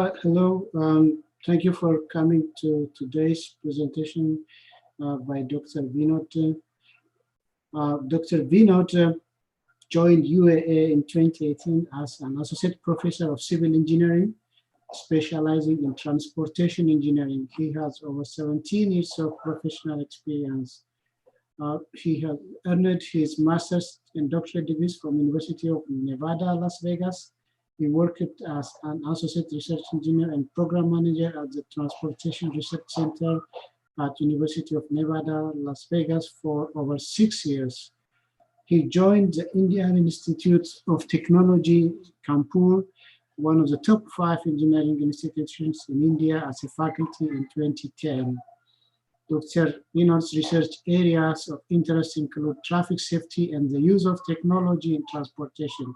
Hello, thank you for coming to today's presentation by Dr. Vinod. Dr. Vinod joined UAA in 2018 as an associate professor of civil engineering, specializing in transportation engineering. He has over 17 years of professional experience. He has earned his master's and doctorate degrees from University of Nevada, Las Vegas. He worked as an associate research engineer and program manager at the Transportation Research Center at University of Nevada, Las Vegas for over 6 years. He joined the Indian Institute of Technology, Kanpur, one of the top 5 engineering institutions in India, as a faculty in 2010. Dr. Vinod's research areas of interest include traffic safety and the use of technology in transportation.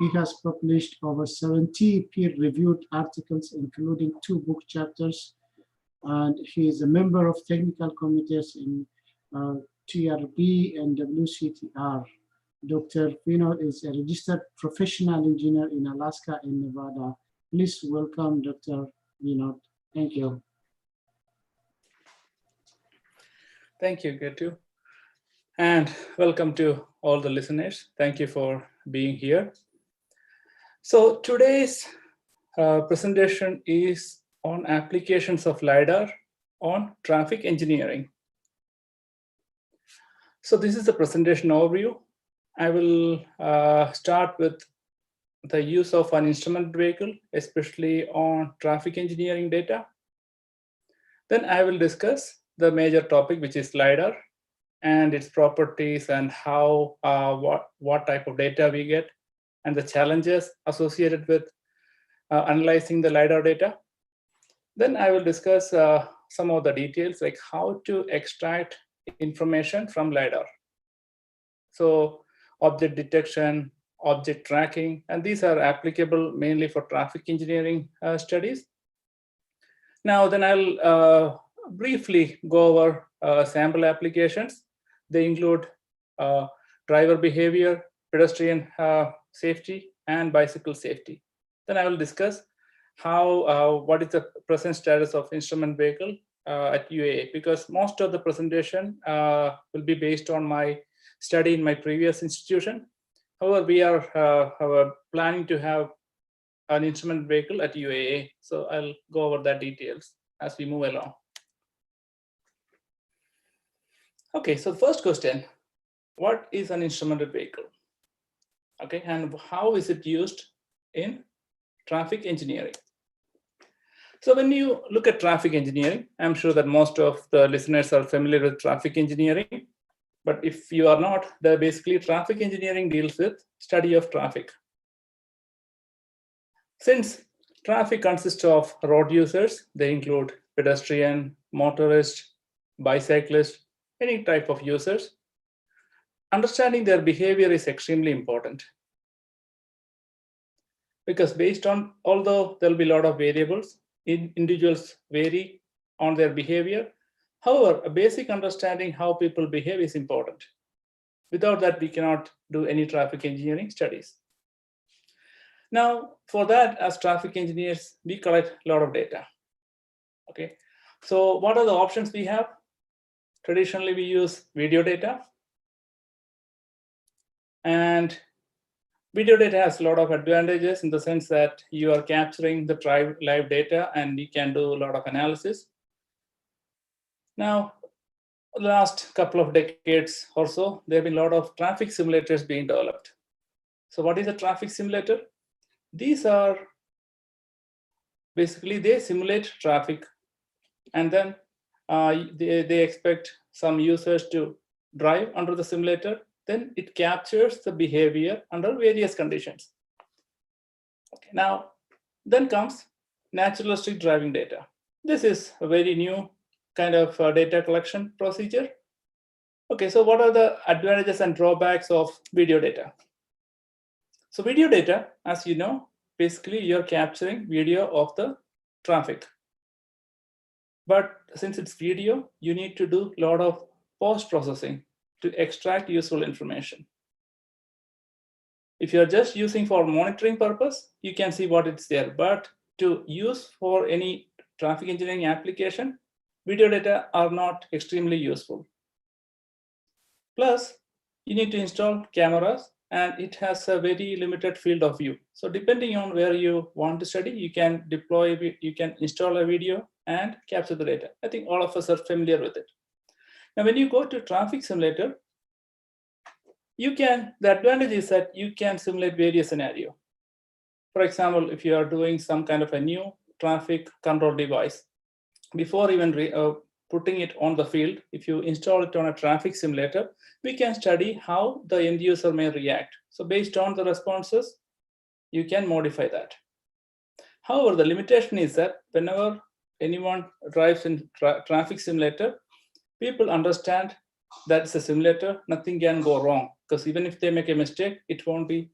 He has published over 70 peer-reviewed articles, including 2 book chapters, and he is a member of technical committees in TRB and WCTR. Dr. Vinod is a registered professional engineer in Alaska and Nevada. Please welcome Dr. Vinod. Thank you. Thank you, Getu. And welcome to all the listeners. Thank you for being here. So today's presentation is on applications of LiDAR on traffic engineering. So this is the presentation overview. I will start with the use of an instrument vehicle, especially on traffic engineering data. Then I will discuss the major topic, which is LiDAR and its properties and how, what type of data we get and the challenges associated with analyzing the LiDAR data. Then I will discuss some of the details, like how to extract information from LiDAR. So object detection, object tracking, and these are applicable mainly for traffic engineering studies. Now, then I'll briefly go over sample applications. They include driver behavior, pedestrian safety, and bicycle safety. Then I will discuss how what is the present status of instrument vehicle at UAA, because most of the presentation will be based on my study in my previous institution. However, we are planning to have an instrument vehicle at UAA, so I'll go over that details as we move along. Okay, so first question, what is an instrumented vehicle? Okay, and how is it used in traffic engineering? So when you look at traffic engineering, I'm sure that most of the listeners are familiar with traffic engineering, but if you are not, then basically traffic engineering deals with study of traffic. Since traffic consists of road users, they include pedestrian, motorist, bicyclist, any type of users. Understanding their behavior is extremely important, because based on, although there'll be a lot of variables, individuals vary on their behavior. However, a basic understanding how people behave is important. Without that, we cannot do any traffic engineering studies. Now, for that, as traffic engineers, we collect a lot of data. Okay, so what are the options we have? Traditionally, we use video data. And video data has a lot of advantages in the sense that you are capturing the live data and you can do a lot of analysis. Now, the last couple of decades or so, there have been a lot of traffic simulators being developed. So what is a traffic simulator? These are basically, they simulate traffic, and then they expect some users to drive under the simulator. Then it captures the behavior under various conditions. Okay, now, then comes naturalistic driving data. This is a very new kind of data collection procedure. Okay, so what are the advantages and drawbacks of video data? So video data, as you know, basically you're capturing video of the traffic. But since it's video, you need to do a lot of post-processing to extract useful information. If you're just using for monitoring purpose, you can see what it's there. But to use for any traffic engineering application, video data are not extremely useful. Plus, you need to install cameras, and it has a very limited field of view. So depending on where you want to study, you can install a video and capture the data. I think all of us are familiar with it. Now, when you go to traffic simulator, the advantage is that you can simulate various scenarios. For example, if you are doing some kind of a new traffic control device, before even putting it on the field, if you install it on a traffic simulator, we can study how the end user may react. So based on the responses, you can modify that. However, the limitation is that whenever anyone drives in traffic simulator, people understand that it's a simulator, nothing can go wrong, because even if they make a mistake, it won't be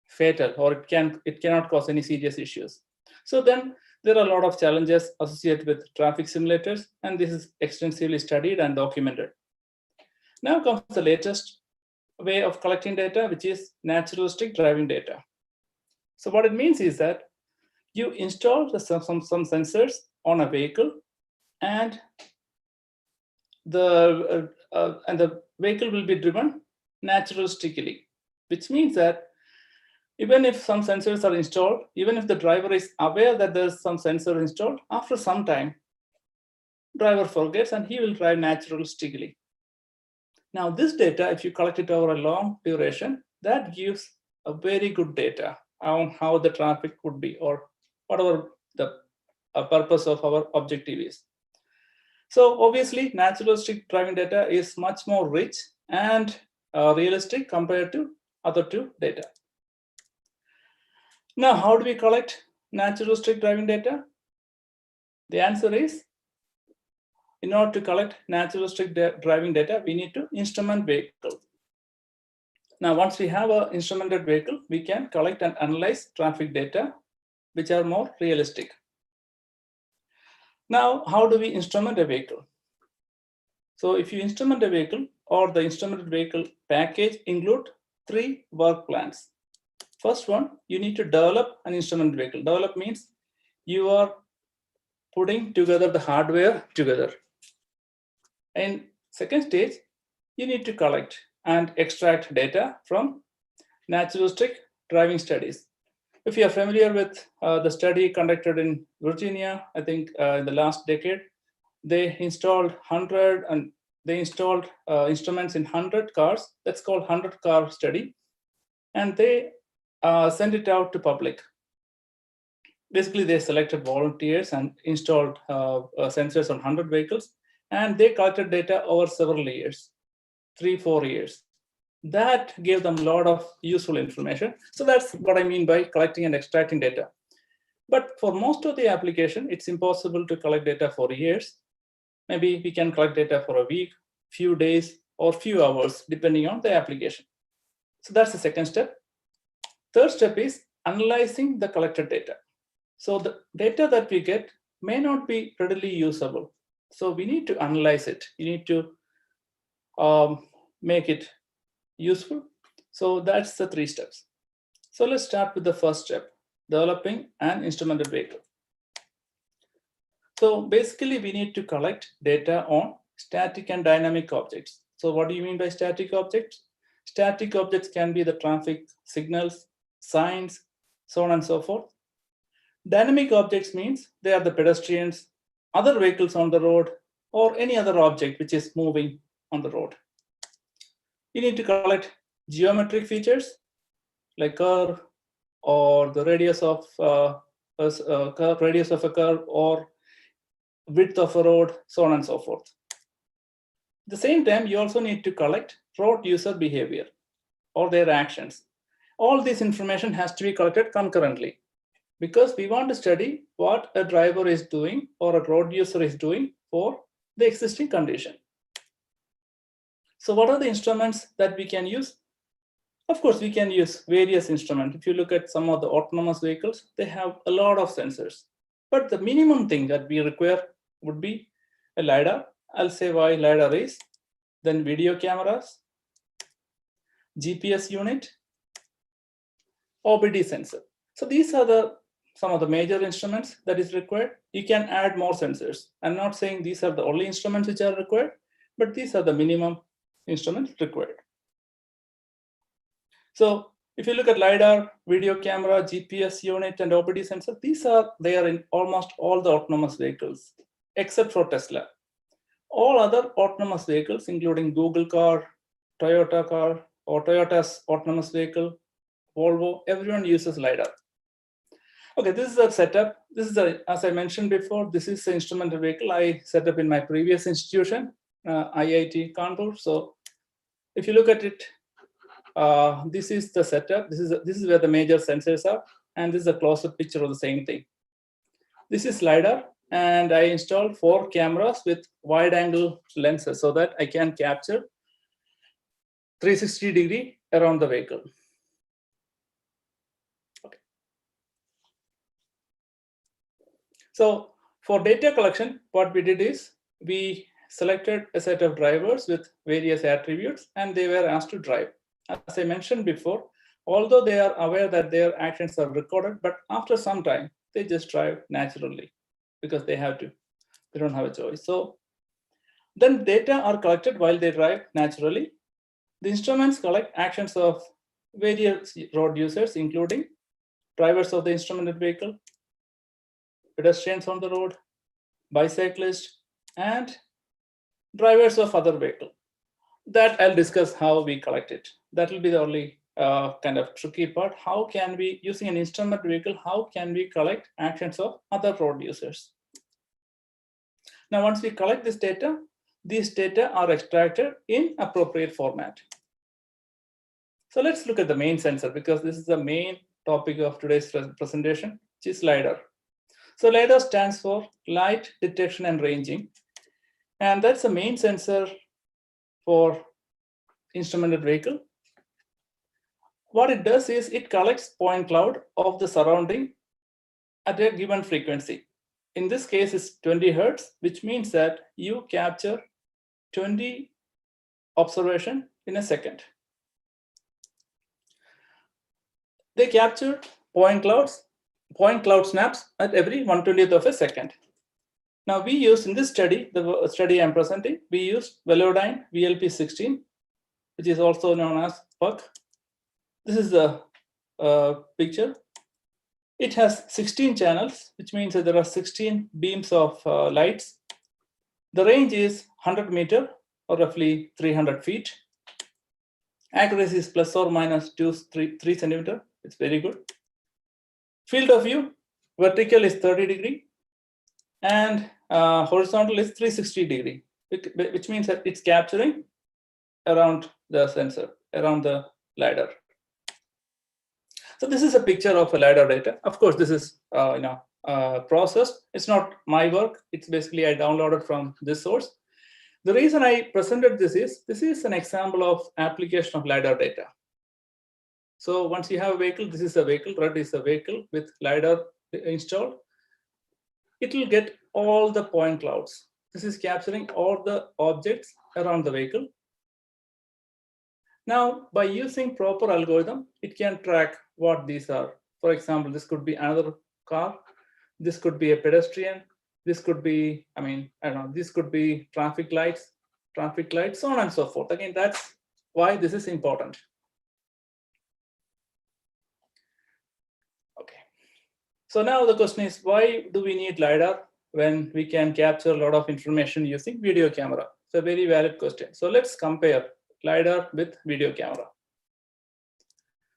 fatal, or it cannot cause any serious issues. So then there are a lot of challenges associated with traffic simulators, and this is extensively studied and documented. Now comes the latest way of collecting data, which is naturalistic driving data. So what it means is that you install some sensors on a vehicle, and the vehicle will be driven naturalistically, which means that even if some sensors are installed, even if the driver is aware that there's some sensor installed, after some time, driver forgets and he will drive naturalistically. Now, this data, if you collect it over a long duration, that gives a very good data on how the traffic could be, or whatever the purpose of our objective is. So obviously, naturalistic driving data is much more rich and realistic compared to other two data. Now, how do we collect naturalistic driving data? The answer is, in order to collect naturalistic driving data, we need to instrument vehicle. Now, once we have an instrumented vehicle, we can collect and analyze traffic data, which are more realistic. Now, how do we instrument a vehicle? So if you instrument a vehicle, or the instrumented vehicle package include 3 work plans. First one, you need to develop an instrument vehicle. Develop means you are putting together the hardware together. And second stage, you need to collect and extract data from naturalistic driving studies. If you are familiar with the study conducted in Virginia, I think in the last decade, they installed instruments in 100 cars. That's called 100-car study. And they sent it out to public. Basically, they selected volunteers and installed sensors on 100 vehicles, and they collected data over several years, 3-4 years. That gave them a lot of useful information. So that's what I mean by collecting and extracting data. But for most of the application, it's impossible to collect data for years. Maybe we can collect data for a week, few days, or few hours, depending on the application. So that's the second step. Third step is analyzing the collected data. So the data that we get may not be readily usable. So we need to analyze it. You need to make it useful. So that's the 3 steps. So let's start with the first step, developing an instrumented vehicle. So basically, we need to collect data on static and dynamic objects. So what do you mean by static objects? Static objects can be the traffic signals, signs, so on and so forth. Dynamic objects means they are the pedestrians, other vehicles on the road, or any other object which is moving on the road. You need to collect geometric features like curve, or the radius of a curve, or width of a road, so on and so forth. At the same time, you also need to collect road user behavior or their actions. All this information has to be collected concurrently, because we want to study what a driver is doing or a road user is doing for the existing condition. So what are the instruments that we can use? Of course, we can use various instruments. If you look at some of the autonomous vehicles, they have a lot of sensors. But the minimum thing that we require would be a LiDAR. I'll say why LiDAR is. Then video cameras, GPS unit, OBD sensor. So these are the some of the major instruments that is required. You can add more sensors. I'm not saying these are the only instruments which are required, but these are the minimum instruments required. So if you look at LiDAR, video camera, GPS unit, and OBD sensor, they are in almost all the autonomous vehicles, except for Tesla. All other autonomous vehicles, including Google car, Toyota car, or Toyota's autonomous vehicle, Volvo, everyone uses LiDAR. Okay, this is a setup. This is as I mentioned before, this is the instrumental vehicle I set up in my previous institution, IIT Kanpur. So if you look at it, this is the setup. This is where the major sensors are, and this is a close-up picture of the same thing. This is LiDAR, and I installed 4 cameras with wide-angle lenses so that I can capture 360-degree around the vehicle. Okay. So for data collection, what we did is we selected a set of drivers with various attributes, and they were asked to drive. As I mentioned before, although they are aware that their actions are recorded, but after some time, they just drive naturally because they have to. They don't have a choice. So then data are collected while they drive naturally. The instruments collect actions of various road users, including drivers of the instrumented vehicle, pedestrians on the road, bicyclists, and drivers of other vehicle. That I'll discuss how we collect it. That will be the only kind of tricky part. How can we, using an instrument vehicle, how can we collect actions of other road users? Now, once we collect this data, these data are extracted in appropriate format. So let's look at the main sensor, because this is the main topic of today's presentation, which is LiDAR. So LiDAR stands for Light Detection and Ranging. And that's the main sensor for instrumented vehicle. What it does is it collects point cloud of the surrounding at a given frequency. In this case, it's 20 Hertz, which means that you capture 20 observation in a second. They capture point cloud snaps at every 1/20th of a second. Now we use in this study, the study I'm presenting, we use Velodyne VLP16, which is also known as PUC. This is the picture. It has 16 channels, which means that there are 16 beams of lights. The range is 100 meters or roughly 300 feet. Accuracy is plus or minus 3 centimeters. It's very good. Field of view, vertical is 30 degrees and horizontal is 360 degrees, which means that it's capturing around the sensor, around the LiDAR. So this is a picture of a LiDAR data. Of course, this is processed. It's not my work. It's basically I downloaded from this source. The reason I presented this is an example of application of LiDAR data. So once you have a vehicle, this is a vehicle, red is a vehicle with LiDAR installed. It will get all the point clouds. This is capturing all the objects around the vehicle. Now, by using proper algorithm, it can track what these are. For example, this could be another car. This could be a pedestrian. This could be, this could be traffic lights, so on and so forth. Again, that's why this is important. Okay. So now the question is, why do we need LiDAR when we can capture a lot of information using video camera? It's a very valid question. So let's compare LiDAR with video camera.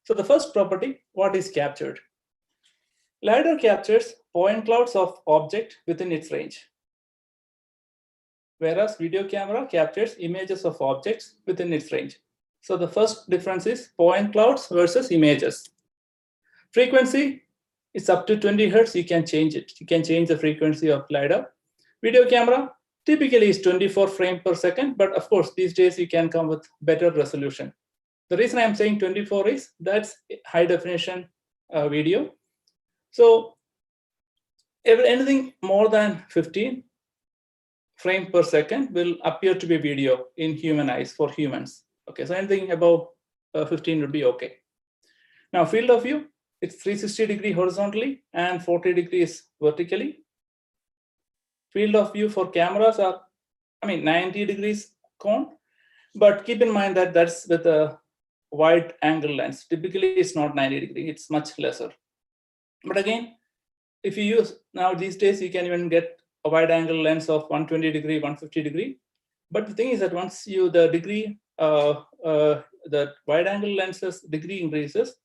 So the first property, what is captured? LiDAR captures point clouds of object within its range, whereas video camera captures images of objects within its range. So the first difference is point clouds versus images. Frequency is up to 20 Hertz. You can change it. You can change the frequency of LiDAR. Video camera typically is 24 frames per second, but of course, these days you can come with better resolution. The reason I'm saying 24 is that's high definition video. So anything more than 15 frames per second will appear to be video in human eyes for humans. Okay, so anything above 15 would be okay. Now, field of view, It's 360 horizontally and 40 degrees vertically. Field of view for cameras are, 90 degrees cone, but keep in mind that that's with a wide angle lens. Typically, it's not 90 degree, it's much lesser. But again, if you use, now these days, you can even get a wide angle lens of 120 degree, 150 degree. But the thing is that once the wide angle lenses degree increases,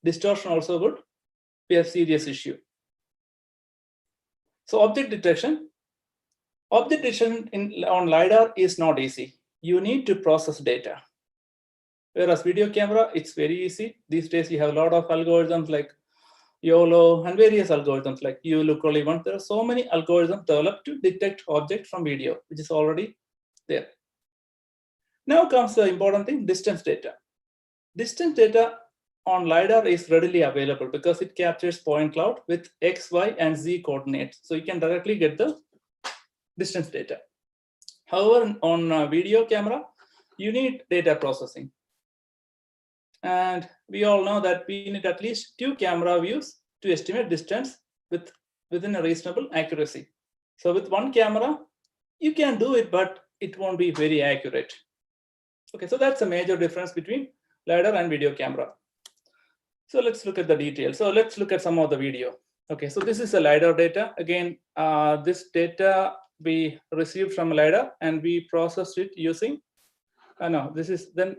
distortion also would be a serious issue. So object detection on LiDAR is not easy. You need to process data. Whereas video camera, it's very easy. These days, you have a lot of algorithms like YOLO and various algorithms like you look only once. There are so many algorithms developed to detect object from video, which is already there. Now comes the important thing, distance data. Distance data on LiDAR is readily available because it captures point cloud with X, Y, and Z coordinates. So you can directly get the distance data. However, on video camera, you need data processing. And we all know that we need at least 2 camera views to estimate distance within a reasonable accuracy. So with 1 camera, you can do it, but it won't be very accurate. Okay, so that's a major difference between LiDAR and video camera. So let's look at the details. So let's look at some of the video. Okay, so this is a LiDAR data. Again, this data we received from LiDAR and we processed it using, then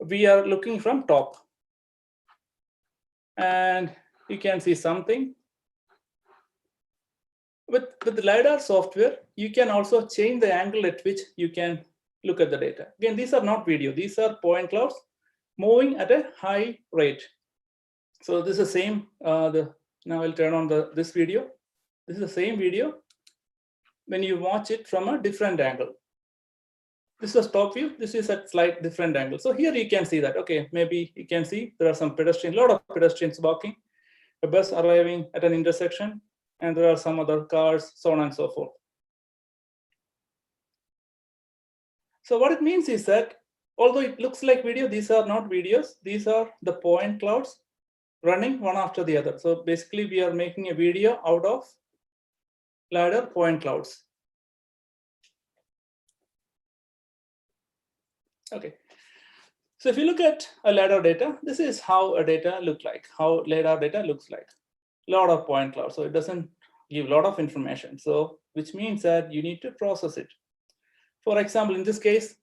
we are looking from top. And you can see something. With the LiDAR software, you can also change the angle at which you can look at the data. Again, these are not video. These are point clouds moving at a high rate. So this is the same. Now I'll turn on this video. This is the same video when you watch it from a different angle. This is top view. This is a slight different angle. So here you can see that, okay, maybe you can see there are some pedestrians, a lot of pedestrians walking, a bus arriving at an intersection, and there are some other cars, so on and so forth. So what it means is that although it looks like video, these are not videos. These are the point clouds running one after the other. So basically, we are making a video out of LiDAR point clouds. Okay. So if you look at a LiDAR data, this is how a data look like, how LiDAR data looks like. A lot of point clouds. So it doesn't give a lot of information. So which means that you need to process it. For example, in this case,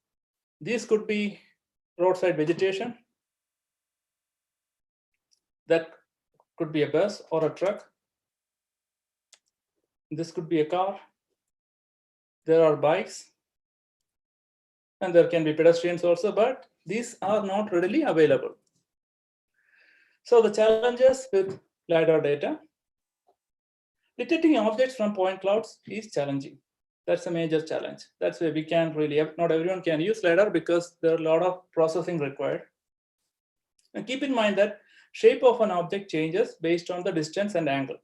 these could be roadside vegetation. That could be a bus or a truck. This could be a car. There are bikes. And there can be pedestrians also, but these are not readily available. So the challenges with LiDAR data, detecting objects from point clouds is challenging. That's a major challenge. That's why we can't really, not everyone can use LiDAR because there are a lot of processing required. And keep in mind that shape of an object changes based on the distance and angle.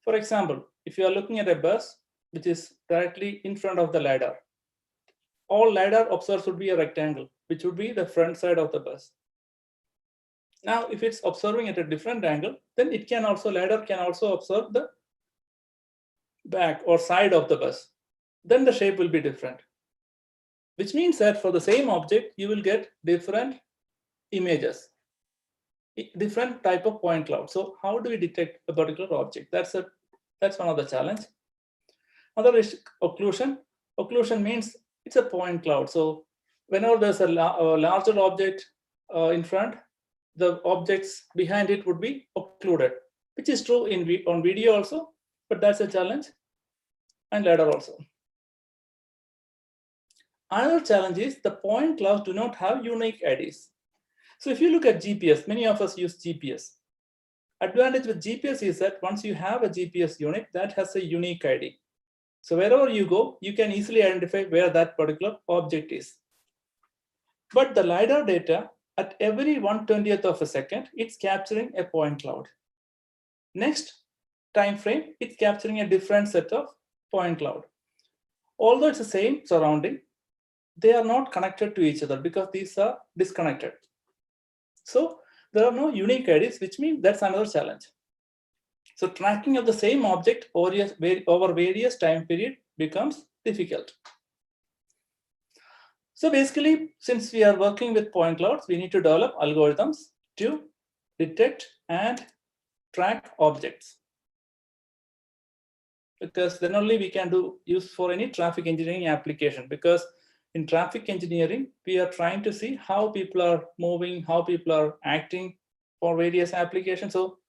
For example, if you are looking at a bus, which is directly in front of the LiDAR, all LiDAR observes would be a rectangle, which would be the front side of the bus. Now, if it's observing at a different angle, then it can also, LiDAR can also observe the back or side of the bus. Then the shape will be different, which means that for the same object, you will get different images, different type of point cloud. So how do we detect a particular object? That's one of the challenge. Another is occlusion. Occlusion means it's a point cloud. So whenever there's a larger object in front, the objects behind it would be occluded, which is true on video also, but that's a challenge, and LiDAR also. Another challenge is the point clouds do not have unique IDs. So if you look at GPS, many of us use GPS. Advantage with GPS is that once you have a GPS unit, that has a unique ID. So wherever you go, you can easily identify where that particular object is. But the LiDAR data, at every 1/20th of a second, it's capturing a point cloud. Next time frame, it's capturing a different set of point cloud. Although it's the same surrounding, they are not connected to each other because these are disconnected. So there are no unique IDs, which means that's another challenge. So tracking of the same object over various time period becomes difficult. So basically, since we are working with point clouds, we need to develop algorithms to detect and track objects, because then only we can use for any traffic engineering application. Because in traffic engineering, we are trying to see how people are moving, how people are acting for various applications. So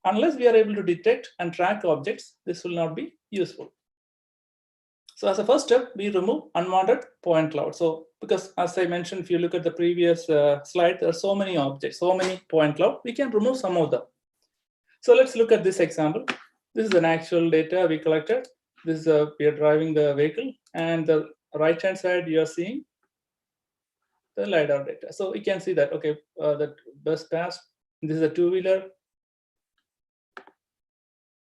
unless we are able to detect and track objects, this will not be useful. So as a first step, we remove unwanted point cloud. So because as I mentioned, if you look at the previous slide, there are so many objects, so many point cloud, we can remove some of them. So let's look at this example. This is an actual data we collected. This is we are driving the vehicle, and the right-hand side, you are seeing the LiDAR data. So you can see that, okay, the bus passed. This is a two-wheeler,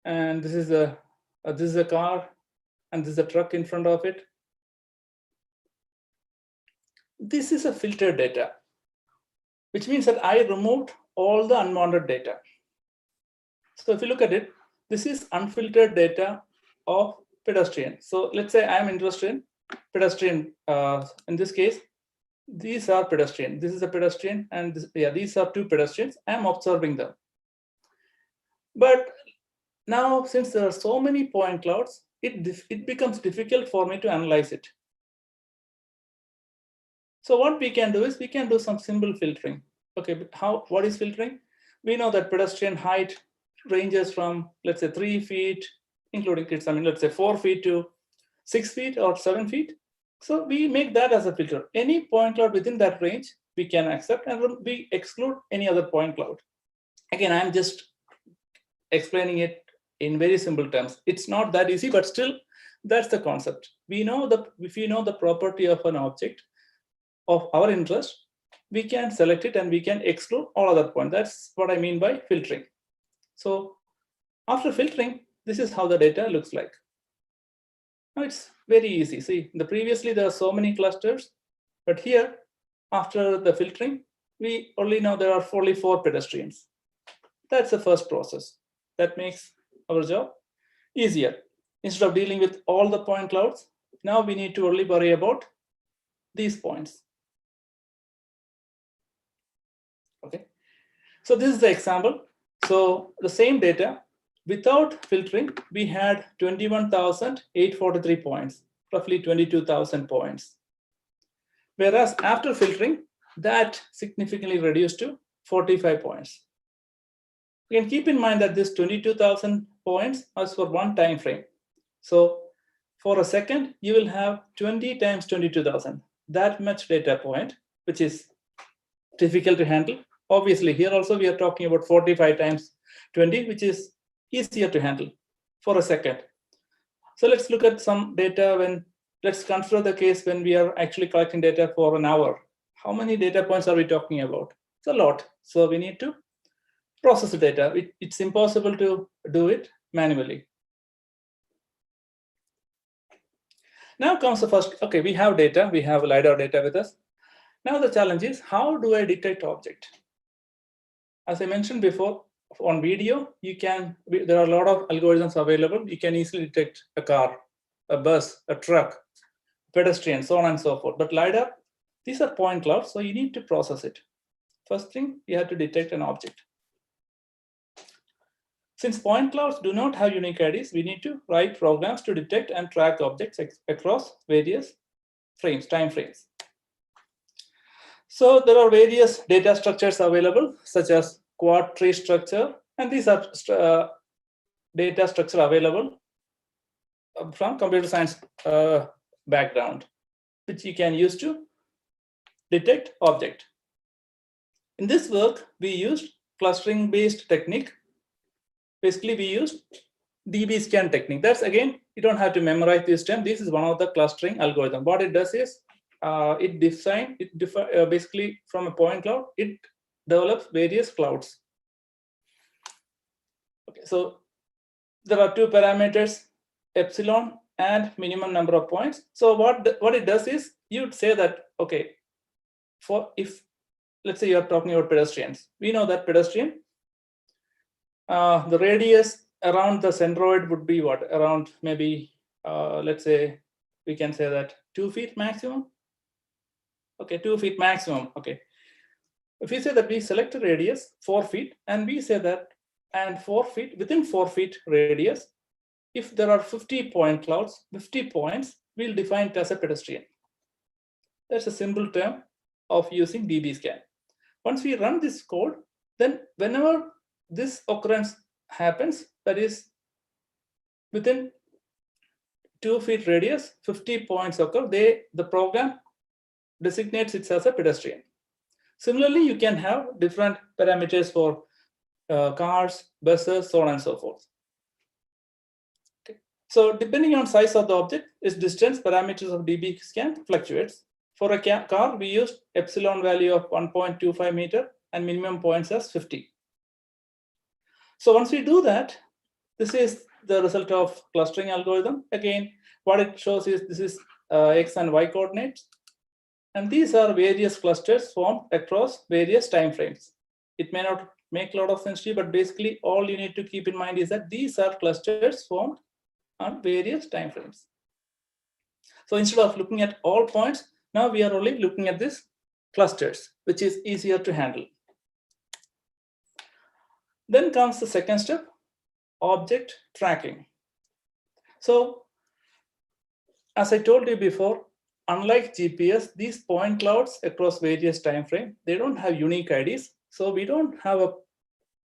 and this is a car, and this is a truck in front of it. This is a filtered data, which means that I removed all the unwanted data. So if you look at it, this is unfiltered data of pedestrian. So let's say I'm interested in pedestrian. In this case, these are pedestrian. This is a pedestrian, and these are two pedestrians. I'm observing them. But now, since there are so many point clouds, it becomes difficult for me to analyze it. So what we can do is we can do some simple filtering. Okay, but what is filtering? We know that pedestrian height ranges from, let's say, 3 feet, including kids. I mean, let's say 4 feet to 6 feet or 7 feet. So we make that as a filter. Any point cloud within that range we can accept, and we exclude any other point cloud. Again, I'm just explaining it in very simple terms. It's not that easy, but still, that's the concept. We know that if we know the property of an object of our interest, we can select it and we can exclude all other points. That's what I mean by filtering. So after filtering, this is how the data looks like. Now it's very easy. See, previously there are so many clusters, but here, after the filtering, we only know there are only 4 pedestrians. That's the first process. That makes our job easier. Instead of dealing with all the point clouds, now we need to only worry about these points. Okay, so this is the example. So the same data, without filtering, we had 21,843 points, roughly 22,000 points. Whereas after filtering, that significantly reduced to 45 points. You can keep in mind that this 22,000 points is for one time frame. So for a second, you will have 20 times 22,000, that much data point, which is difficult to handle. Obviously, here also we are talking about 45 times 20, which is easier to handle for a second. So let's look at some data let's consider the case when we are actually collecting data for an hour. How many data points are we talking about? It's a lot. So we need to process the data. It's impossible to do it manually. Now comes the first, okay, we have data, we have LiDAR data with us. Now the challenge is, how do I detect object? As I mentioned before, on video, there are a lot of algorithms available. You can easily detect a car, a bus, a truck, pedestrian, so on and so forth. But LiDAR, these are point clouds, so you need to process it. First thing, you have to detect an object. Since point clouds do not have unique IDs, we need to write programs to detect and track objects across various time frames. So there are various data structures available, such as quad tree structure, and these are data structure available from computer science background, which you can use to detect object. In this work, we used clustering-based technique. Basically, we used DB scan technique. That's, again, you don't have to memorize this term. This is one of the clustering algorithm. What it does is basically from a point cloud, it develops various clouds. Okay, so there are 2 parameters, epsilon and minimum number of points. So what it does is, you'd say that, okay, if let's say you're talking about pedestrians. We know that pedestrian, the radius around the centroid would be what? Around maybe, let's say, we can say that 2 feet maximum. Okay, 2 feet maximum. Okay. If we say that we select a radius 4 feet, and we say that, and 4 feet, within 4 feet radius, if there are 50 point clouds, 50 points, we'll define it as a pedestrian. That's a simple term of using dbScan. Once we run this code, then whenever this occurrence happens, that is within 2 feet radius, 50 points occur, the program designates it as a pedestrian. Similarly, you can have different parameters for cars, buses, so on and so forth. Okay. So depending on size of the object, its distance parameters of dbScan fluctuates. For a car, we use epsilon value of 1.25 meter and minimum points as 50. So once we do that, this is the result of clustering algorithm. Again, what it shows is this is X and Y coordinates. And these are various clusters formed across various time frames. It may not make a lot of sense to you, but basically all you need to keep in mind is that these are clusters formed on various time frames. So instead of looking at all points, now we are only looking at these clusters, which is easier to handle. Then comes the second step, object tracking. So as I told you before, unlike GPS, these point clouds across various time frames, they don't have unique IDs. So we don't have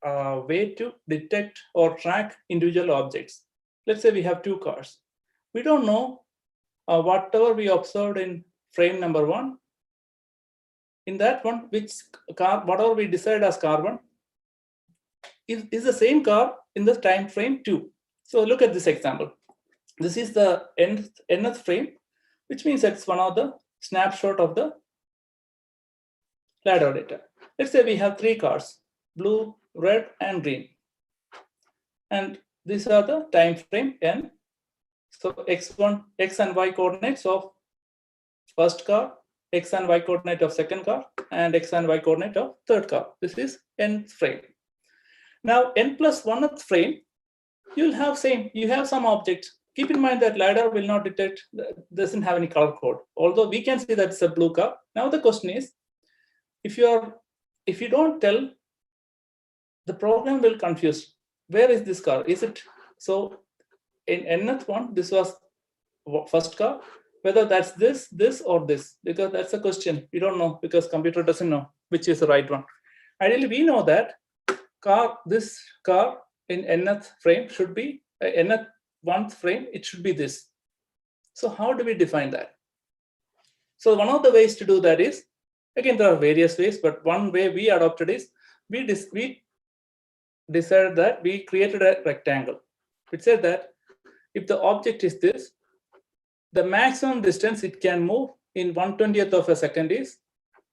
a way to detect or track individual objects. Let's say we have 2 cars. We don't know whatever we observed in frame number 1, in that one, which car, whatever we decide as car 1, is the same car in the time frame 2. So look at this example. This is the nth frame, which means it's one of the snapshot of the LiDAR data. Let's say we have 3 cars, blue, red, and green. And these are the time frame n. So x1, x and y coordinates of first car, x and y coordinate of second car, and x and y coordinate of third car. This is nth frame. Now n plus 1th frame, you'll have you have some object. Keep in mind that LiDAR will not detect, doesn't have any color code. Although we can see that it's a blue car. Now the question is, if you don't tell, the program will confuse. Where is this car? Is it so? In nth one, this was first car. Whether that's this, or this, because that's a question. We don't know because computer doesn't know which is the right one. Ideally, we know that this car in nth frame should be nth 1th frame. It should be this. So how do we define that? So one of the ways to do that is, again, there are various ways, but one way we adopted is we decided that we created a rectangle. It said that if the object is this, the maximum distance it can move in 1/20th of a second is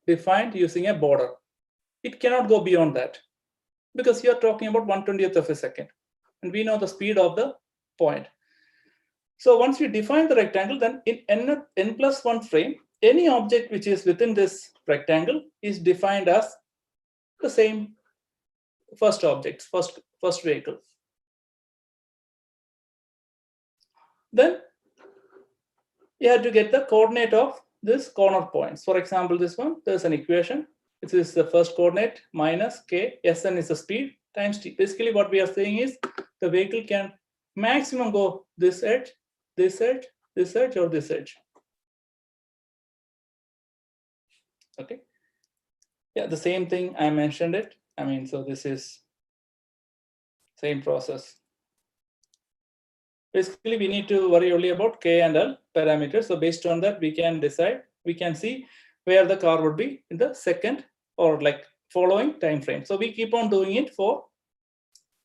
defined using a border. It cannot go beyond that because you're talking about 1/20th of a second. And we know the speed of the point. So once we define the rectangle, then in n plus 1 frame, any object which is within this rectangle is defined as the same first object, first vehicle. Then you have to get the coordinate of this corner points. For example, this one, there's an equation. This is the first coordinate minus k, Sn is the speed, times t. Basically, what we are saying is the vehicle can maximum go this edge, this edge, this edge, or this edge. Okay. Yeah, the same thing I mentioned it. I mean, so this is same process. Basically, we need to worry only about K and L parameters. So based on that, we can decide, we can see where the car would be in the second or like following time frame. So we keep on doing it for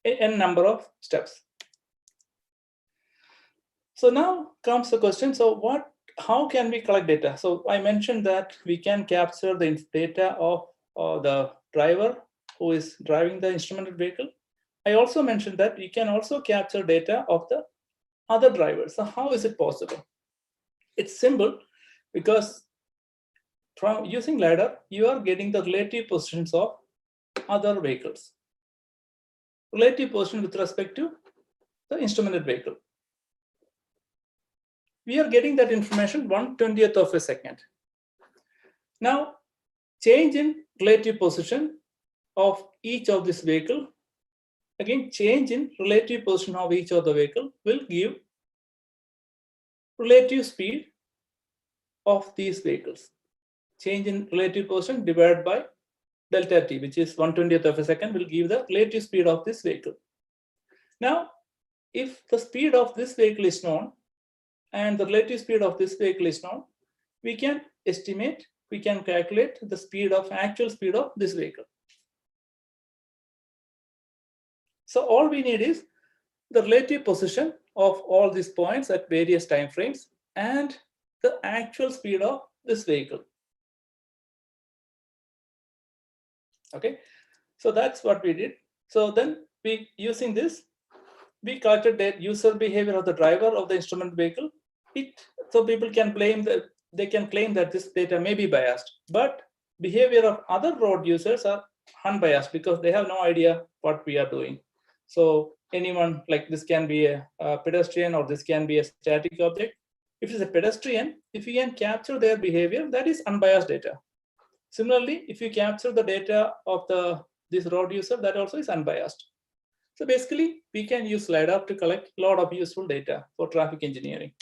n number of steps. So now comes the question, so how can we collect data? So I mentioned that we can capture the data of the driver who is driving the instrumented vehicle. I also mentioned that we can also capture data of the other drivers. So how is it possible? It's simple because from using LiDAR, you are getting the relative positions of other vehicles. Relative position with respect to the instrumented vehicle. We are getting that information 1/20th of a second. Now, change in relative position of each of this vehicle, again, change in relative position of each of the vehicle will give relative speed of these vehicles. Change in relative position divided by delta t, which is 1/20th of a second, will give the relative speed of this vehicle. Now, if the speed of this vehicle is known and the relative speed of this vehicle is known, we can estimate, we can calculate the speed of actual speed of this vehicle. So all we need is the relative position of all these points at various time frames and the actual speed of this vehicle. Okay, so that's what we did. So then we, using this, we collected the user behavior of the driver of the instrument vehicle. So people can blame that, they can claim that this data may be biased, but behavior of other road users are unbiased because they have no idea what we are doing. So anyone, like this can be a pedestrian or this can be a static object. If it's a pedestrian, if you can capture their behavior, that is unbiased data. Similarly, if you capture the data of this road user, that also is unbiased. So basically, we can use LiDAR to collect a lot of useful data for traffic engineering.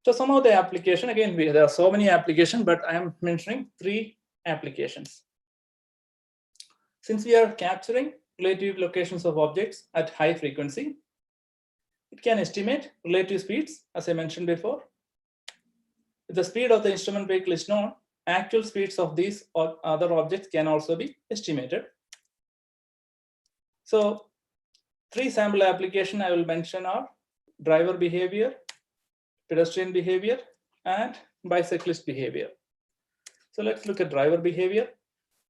So some of the application, again, there are so many applications, but I am mentioning 3 applications. Since we are capturing relative locations of objects at high frequency, it can estimate relative speeds, as I mentioned before. If the speed of the instrument vehicle is known, actual speeds of these or other objects can also be estimated. So 3 sample applications I will mention are driver behavior, pedestrian behavior, and bicyclist behavior. So let's look at driver behavior.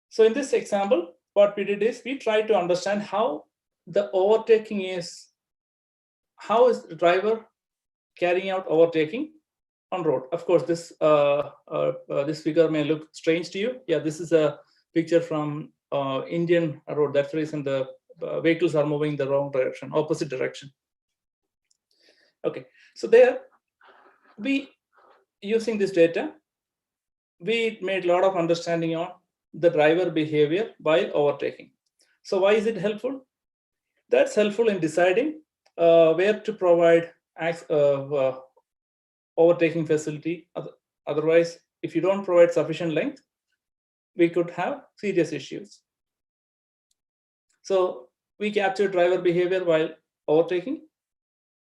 So in this example, what we did is we tried to understand how the overtaking is, how is the driver carrying out overtaking on road. Of course, this figure may look strange to you. Yeah, this is a picture from Indian road. That's the reason the vehicles are moving in the wrong direction, opposite direction. Okay, so there, we, using this data, we made a lot of understanding on the driver behavior while overtaking. So why is it helpful? That's helpful in deciding where to provide overtaking facility. Otherwise, if you don't provide sufficient length, we could have serious issues. So we capture driver behavior while overtaking.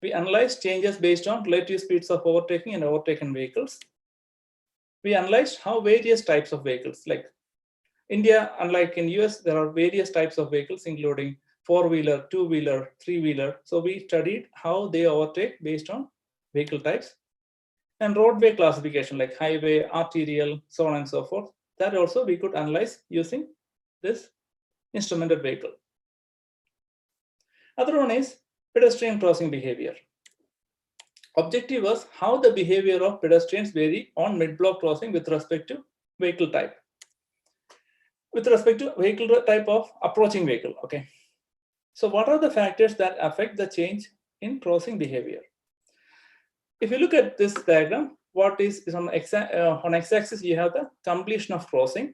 We analyze changes based on relative speeds of overtaking and overtaken vehicles. We analyzed how various types of vehicles, like India, unlike in US, there are various types of vehicles, including 4-wheeler, 2-wheeler, 3-wheeler. So we studied how they overtake based on vehicle types. And roadway classification, like highway, arterial, so on and so forth. That also we could analyze using this instrumented vehicle. Other one is pedestrian crossing behavior. Objective was how the behavior of pedestrians vary on mid-block crossing with respect to vehicle type. With respect to vehicle type of approaching vehicle, okay. So what are the factors that affect the change in crossing behavior? If you look at this diagram, what is on x-axis you have the completion of crossing,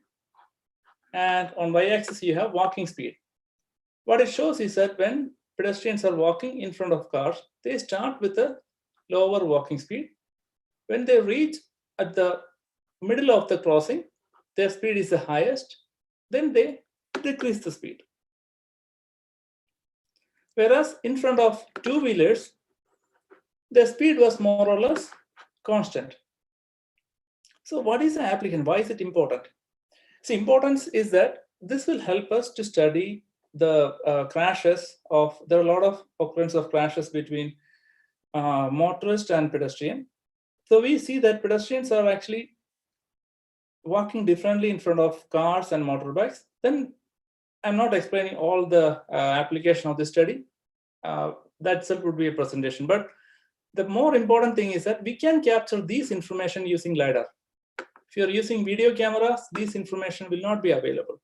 and on y-axis you have walking speed. What it shows is that when pedestrians are walking in front of cars, they start with a lower walking speed. When they reach at the middle of the crossing, their speed is the highest, then they decrease the speed. Whereas in front of 2-wheelers, the speed was more or less constant. So what is the application? Why is it important? So importance is that this will help us to study the crashes of, there are a lot of occurrence of crashes between motorist and pedestrian. So we see that pedestrians are actually walking differently in front of cars and motorbikes. Then I'm not explaining all the application of this study. That itself would be a presentation. But the more important thing is that we can capture these information using LiDAR. If you're using video cameras, this information will not be available.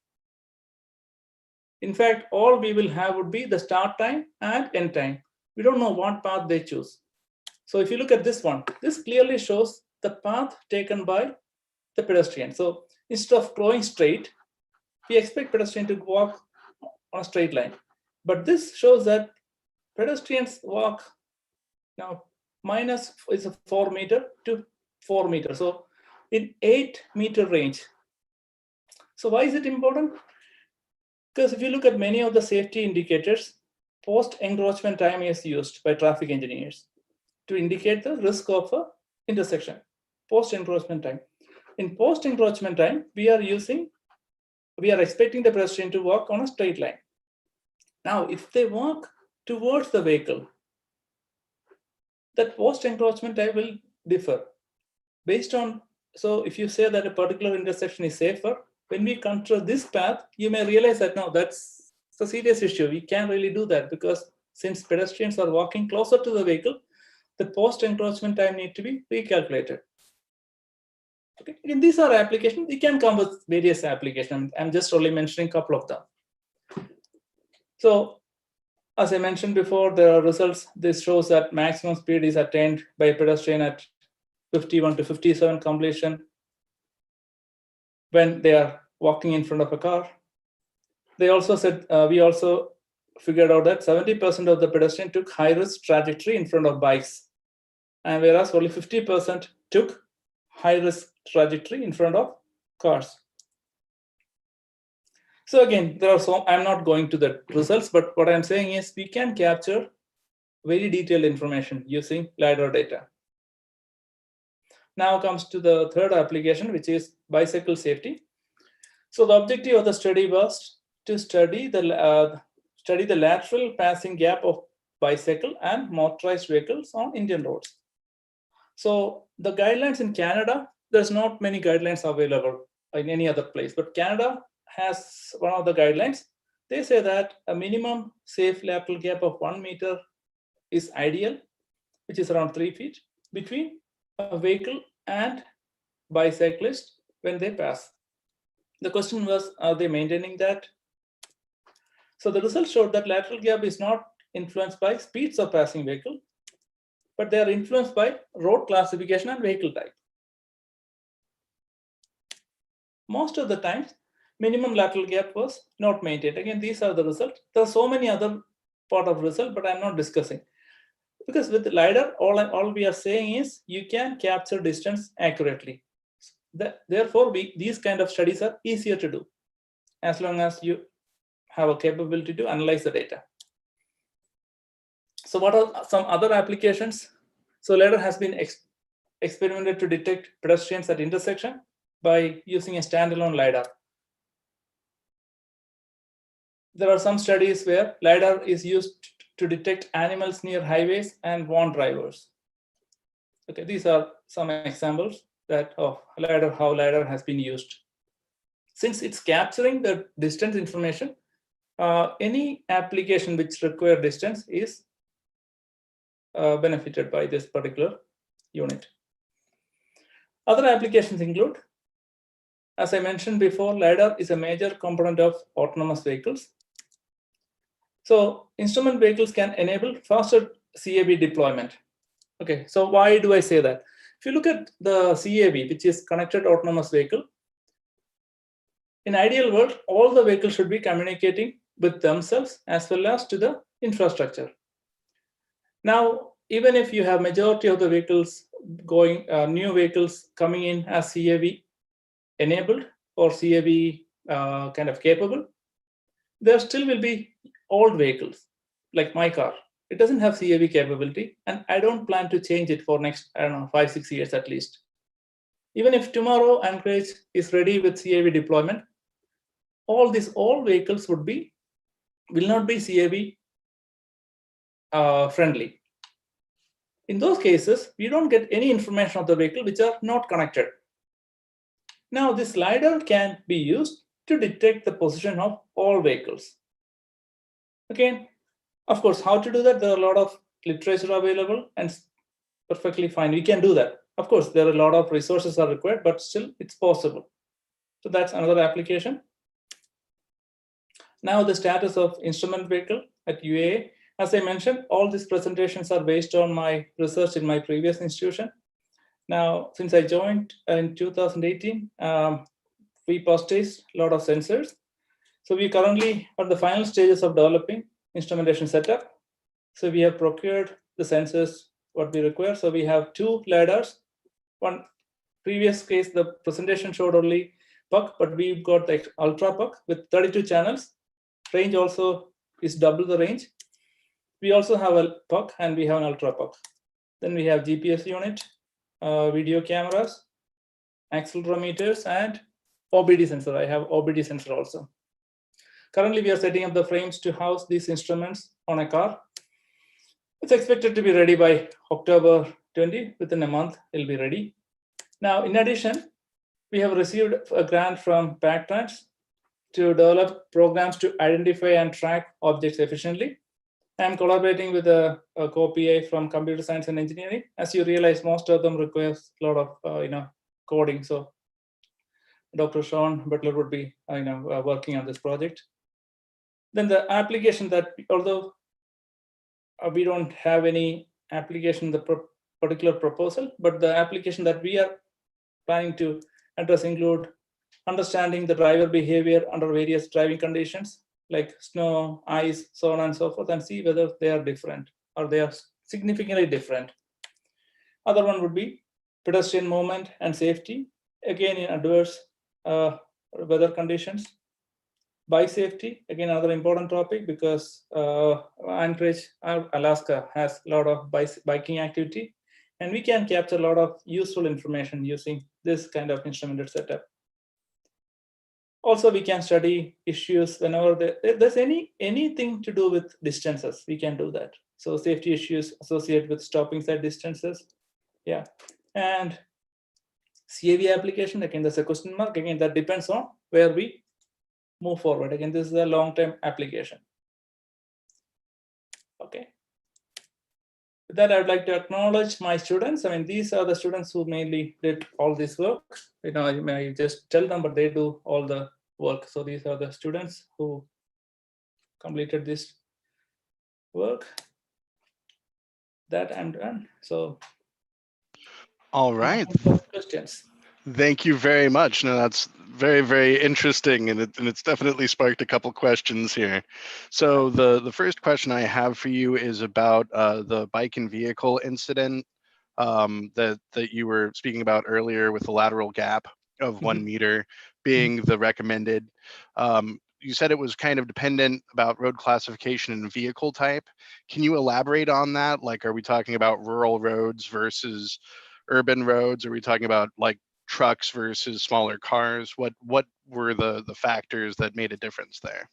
In fact, all we will have would be the start time and end time. We don't know what path they choose. So if you look at this one, this clearly shows the path taken by the pedestrian. So instead of going straight, we expect pedestrian to walk on a straight line. But this shows that pedestrians walk now minus is a 4 meter to 4 meters. So in 8-meter range. So why is it important? Because if you look at many of the safety indicators, post-encroachment time is used by traffic engineers to indicate the risk of an intersection. Post-encroachment time. In post-encroachment time, we are expecting the pedestrian to walk on a straight line. Now, if they walk towards the vehicle, that post-encroachment time will differ based on, so if you say that a particular intersection is safer, when we control this path, you may realize that no, that's a serious issue. We can't really do that because since pedestrians are walking closer to the vehicle, the post-encroachment time need to be recalculated. Okay, and these are applications. We can come with various applications. I'm just only mentioning a couple of them. So, as I mentioned before, there are results. This shows that maximum speed is attained by a pedestrian at 51 to 57 completion when they are walking in front of a car. They also said, we also figured out that 70% of the pedestrian took high-risk trajectory in front of bikes, and whereas only 50% took high-risk trajectory in front of cars. So again, there are some, I'm not going to the results, but what I'm saying is we can capture very detailed information using LiDAR data. Now comes to the third application, which is bicycle safety. So the objective of the study was to study the lateral passing gap of bicycle and motorized vehicles on Indian roads. So the guidelines in Canada, there's not many guidelines available in any other place, but Canada has one of the guidelines. They say that a minimum safe lateral gap of 1 meter is ideal, which is around 3 feet, between a vehicle and bicyclist when they pass. The question was, are they maintaining that? So the results showed that lateral gap is not influenced by speeds of passing vehicle, but they are influenced by road classification and vehicle type. Most of the times, minimum lateral gap was not maintained. Again, these are the results. There are so many other part of result, but I'm not discussing. Because with LiDAR, all we are saying is you can capture distance accurately. Therefore, these kind of studies are easier to do as long as you have a capability to analyze the data. So what are some other applications? So LiDAR has been experimented to detect pedestrians at intersection by using a standalone LiDAR. There are some studies where LiDAR is used to detect animals near highways and warn drivers. Okay, these are some examples that of LiDAR, how LiDAR has been used. Since it's capturing the distance information, any application which requires distance is benefited by this particular unit. Other applications include, as I mentioned before, LiDAR is a major component of autonomous vehicles. So instrument vehicles can enable faster CAV deployment. Okay, so why do I say that? If you look at the CAV, which is connected autonomous vehicle, in ideal world, all the vehicles should be communicating with themselves as well as to the infrastructure. Now, even if you have majority of the vehicles going, new vehicles coming in as CAV enabled or CAV kind of capable, there still will be old vehicles like my car. It doesn't have CAV capability, and I don't plan to change it for next, I don't know, 5-6 years at least. Even if tomorrow Anchorage is ready with CAV deployment, all these old vehicles will not be CAV friendly. In those cases, we don't get any information of the vehicle which are not connected. Now, this LiDAR can be used to detect the position of all vehicles. Again, of course, how to do that? There are a lot of literature available and perfectly fine. We can do that. Of course, there are a lot of resources are required, but still it's possible. So that's another application. Now the status of instrument vehicle at UAA. As I mentioned, all these presentations are based on my research in my previous institution. Now, since I joined in 2018, we purchased a lot of sensors. So we currently are the final stages of developing instrumentation setup. So we have procured the sensors what we require. So we have 2 LiDARs. One previous case, the presentation showed only puck, but we've got the ultra puck with 32 channels. Range also is double the range. We also have a puck and we have an ultra puck. Then we have GPS unit, video cameras, accelerometers, and OBD sensor. I have OBD sensor also. Currently, we are setting up the frames to house these instruments on a car. It's expected to be ready by October 20. Within a month, it'll be ready. Now, in addition, we have received a grant from PACTRANS to develop programs to identify and track objects efficiently. I'm collaborating with a co-PA from computer science and engineering. As you realize, most of them requires a lot of coding. So Dr. Sean Butler would be working on this project. Then the application that, although we don't have any application in the particular proposal, but the application that we are planning to address include understanding the driver behavior under various driving conditions like snow, ice, so on and so forth, and see whether they are different or they are significantly different. Other one would be pedestrian movement and safety, again in adverse weather conditions. Bike safety, again another important topic because Anchorage, Alaska has a lot of biking activity, and we can capture a lot of useful information using this kind of instrumented setup. Also, we can study issues whenever there's anything to do with distances, we can do that. So safety issues associated with stopping side distances. Yeah. And CAV application, again, there's a question mark. Again, that depends on where we move forward. Again, this is a long-term application. Okay. With that, I would like to acknowledge my students. I mean, these are the students who mainly did all this work. You may just tell them, but they do all the work. So these are the students who completed this work. That I'm done. So, all right. Questions. Thank you very much. No, that's very, very interesting, and it's definitely sparked a couple questions here. So the first question I have for you is about the bike and vehicle incident that you were speaking about earlier with the lateral gap of 1 meter being the recommended. You said it was kind of dependent about road classification and vehicle type. Can you elaborate on that? Like, are we talking about rural roads versus urban roads? Are we talking about like trucks versus smaller cars? What were the factors that made a difference there?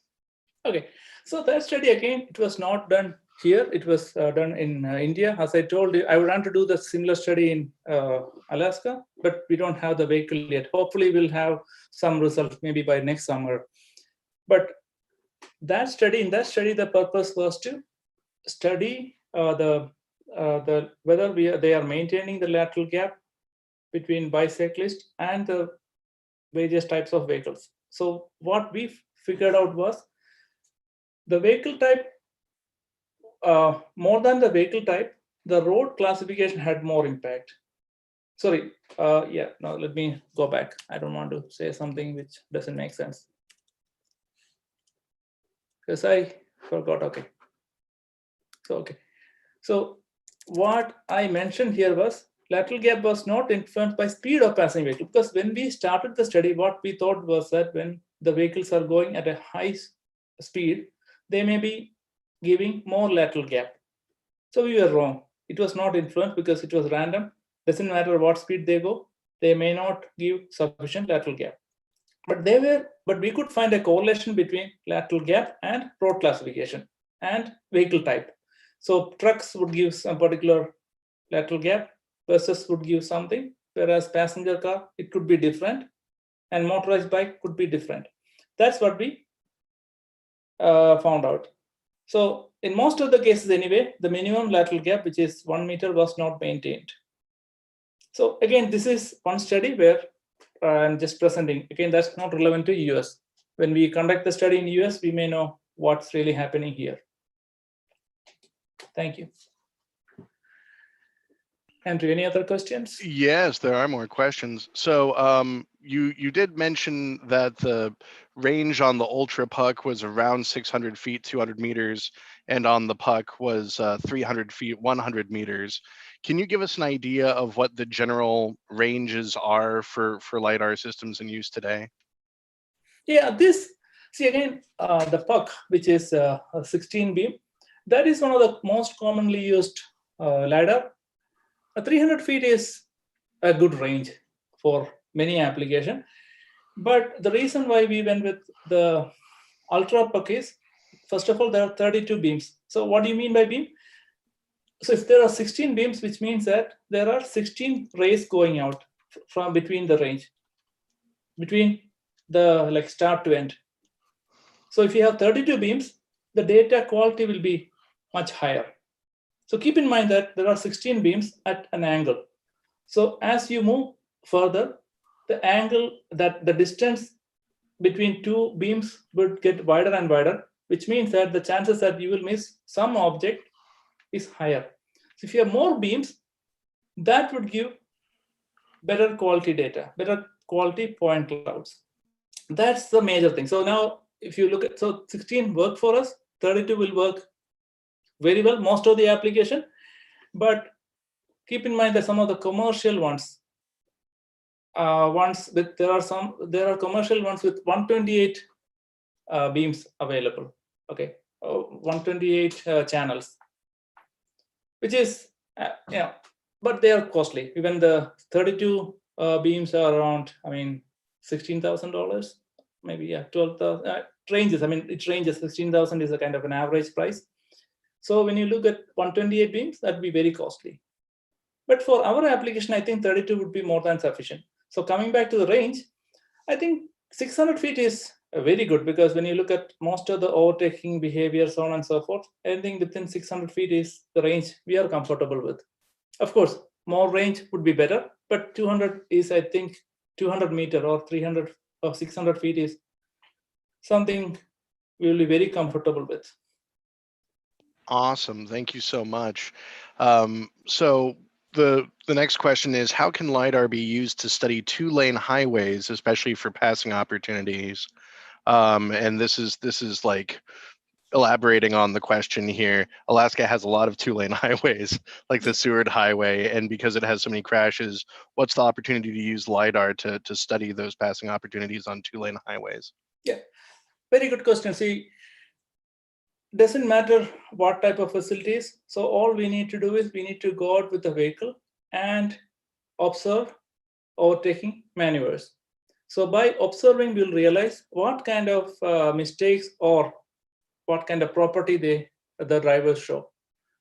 Okay, so that study, again, it was not done here. It was done in India. As I told you, I would want to do the similar study in Alaska, but we don't have the vehicle yet. Hopefully we'll have some results maybe by next summer. But in that study, the purpose was to study whether they are maintaining the lateral gap between bicyclists and the various types of vehicles. So what we figured out was the vehicle type, more than the vehicle type, the road classification had more impact. Sorry, let me go back. I don't want to say something which doesn't make sense. Because I forgot, okay. So what I mentioned here was lateral gap was not influenced by speed of passing vehicle, because when we started the study, what we thought was that when the vehicles are going at a high speed, they may be giving more lateral gap. So we were wrong. It was not influenced because it was random. Doesn't matter what speed they go, they may not give sufficient lateral gap. But we could find a correlation between lateral gap and road classification and vehicle type. So trucks would give some particular lateral gap, buses would give something, whereas passenger car, it could be different, and motorized bike could be different. That's what we found out. So in most of the cases anyway, the minimum lateral gap, which is 1 meter, was not maintained. So again, this is one study where I'm just presenting. Again, that's not relevant to US. When we conduct the study in US, we may know what's really happening here. Thank you. Andrew, any other questions? Yes, there are more questions. So you did mention that the range on the Ultra Puck was around 600 feet, 200 meters, and on the Puck was 300 feet, 100 meters. Can you give us an idea of what the general ranges are for LiDAR systems in use today? Yeah, see again, the Puck, which is a 16 beam, that is one of the most commonly used LiDAR. 300 feet is a good range for many applications. But the reason why we went with the Ultra Puck is, first of all, there are 32 beams. So what do you mean by beam? So if there are 16 beams, which means that there are 16 rays going out from between the range, between the like start to end. So if you have 32 beams, the data quality will be much higher. So keep in mind that there are 16 beams at an angle. So as you move further, the angle, that the distance between two beams would get wider and wider, which means that the chances that you will miss some object is higher. So if you have more beams, that would give better quality data, better quality point clouds. That's the major thing. So now if you look at, so 16 work for us, 32 will work very well, most of the application, but keep in mind that some of the commercial ones, there are commercial ones with 128 beams available. Okay, 128 channels, which is but they are costly. Even the 32 beams are around, $16,000, maybe, yeah, 12,000. Ranges. It ranges. 16,000 is a kind of an average price. So when you look at 128 beams, that'd be very costly. But for our application, I think 32 would be more than sufficient. So coming back to the range, I think 600 feet is very good, because when you look at most of the overtaking behavior, so on and so forth, anything within 600 feet is the range we are comfortable with. Of course, more range would be better, but 200 is, I think, 200 meter or 300 or 600 feet is something we will be very comfortable with. Awesome, thank you so much. So the next question is, how can LiDAR be used to study two-lane highways, especially for passing opportunities? And this is like elaborating on the question here. Alaska has a lot of two-lane highways, like the Seward Highway, and because it has so many crashes, what's the opportunity to use LiDAR to study those passing opportunities on two-lane highways? Yeah, very good question. See, doesn't matter what type of facilities. So all we need to do is we need to go out with the vehicle and observe overtaking maneuvers. So by observing, we'll realize what kind of mistakes or what kind of property the drivers show.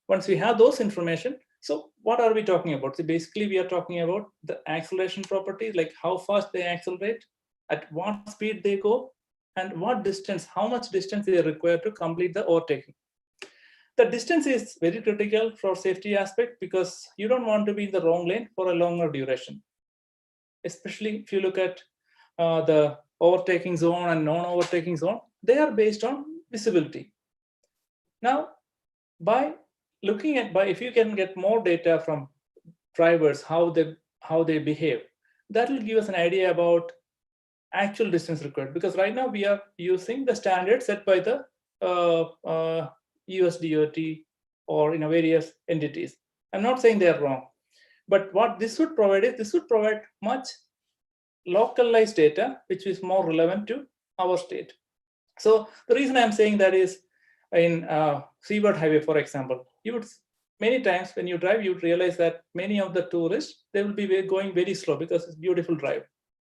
Once we have those information, so what are we talking about? So basically, we are talking about the acceleration property, like how fast they accelerate, at what speed they go, and what distance, how much distance they require to complete the overtaking. The distance is very critical for safety aspect, because you don't want to be in the wrong lane for a longer duration. Especially if you look at the overtaking zone and non-overtaking zone, they are based on visibility. Now, if you can get more data from drivers, how they behave, that will give us an idea about actual distance required. Because right now we are using the standard set by the US DOT or various entities. I'm not saying they are wrong, but what this would provide is this would provide much localized data, which is more relevant to our state. So the reason I'm saying that is, in Seward Highway, for example, many times when you drive, you would realize that many of the tourists, they will be going very slow because it's a beautiful drive.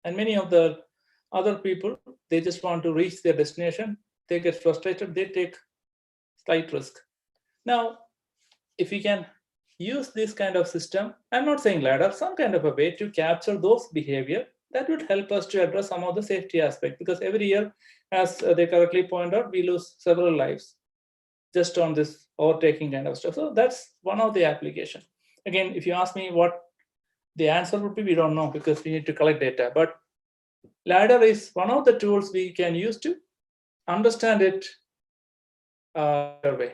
And many of the other people, they just want to reach their destination. They get frustrated, they take slight risk. Now, if we can use this kind of system, I'm not saying LiDAR, some kind of a way to capture those behavior, that would help us to address some of the safety aspects. Because every year, as they correctly point out, we lose several lives just on this overtaking kind of stuff. So that's one of the applications. Again, if you ask me what The answer would be we don't know because we need to collect data. But LiDAR is one of the tools we can use to understand it way.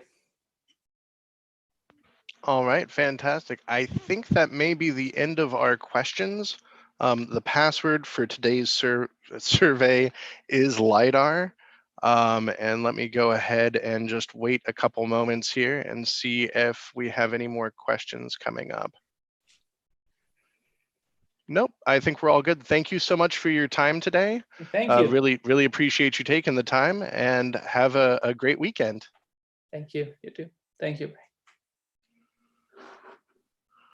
All right, fantastic. I think that may be the end of our questions. The password for today's survey is LiDAR. And let me go ahead and just wait a couple moments here and see if we have any more questions coming up. Nope, I think we're all good. Thank you so much for your time today. Thank you. Really appreciate you taking the time, and have a great weekend. Thank you. You too. Thank you.